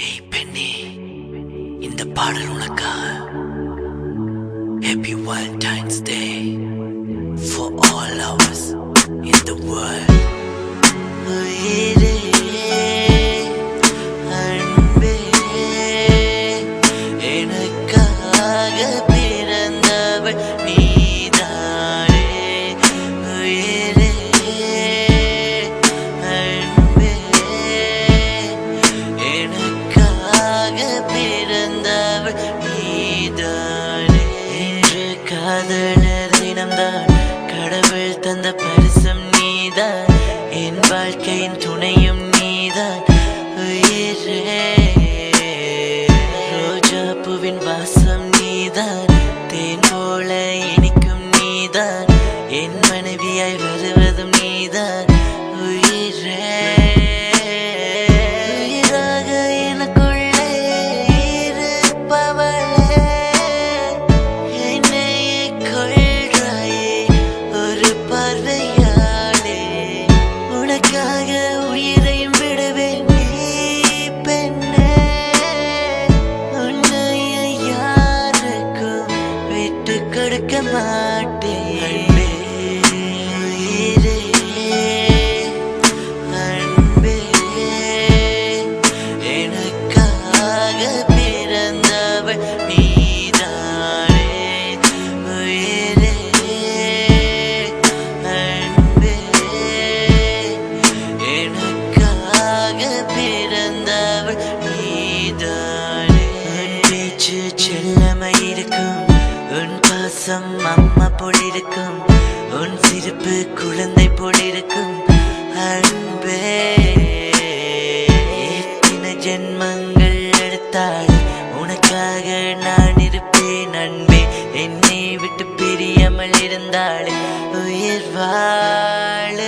Hey Penny, இந்த பாடல் உனக்காக. Happy Valentine's Day for all lovers in the world. உயிரே அன்பே எனக்காக பிறந்தவள் நீதானே. உயிரே அன்பே எனக்காக பிறந்தவள் நீதானே. இன்று காதலர் தினம்தான், கடவுள் தந்த பரிசம் நீதான், என் வாழ்க்கையின் துணையும் நீதான். உயிரே ரோஜா பூவின் வாசம் நீதான், தேன் போல இனிக்கும் நீதான், என் மனைவியாய் வருவதும் நீதான். உயிரே உயிராக எனக்குள்ளே இருப்பவளே, என்னையே கொள்றாயே ஒரு பார்வையாலே. உனக்காக உயிரையும் விடுவேன் நீ பெண்ணே, உன்னையை யாருக்கும் விட்டு கொடுக்க மாட்டேன். உயிரே அன்பே எனக்காக பிறந்தவள் நீதானே. உயிரே அன்பே எனக்காக பிறந்தவள் நீதானே. உன் பேச்சு செல்லமாயிருக்கும், உன் பாசம் அம்மா போல் இருக்கும், உன் சிரிப்பு குழந்தை போல் இருக்கும். அன்பே எத்தனை ஜென்மங்கள் எடுத்தால் உனக்காக நான் இருப்பேன். அன்பே என்னை விட்டு பிரியாமல் இருந்தால் உயிர் வாழ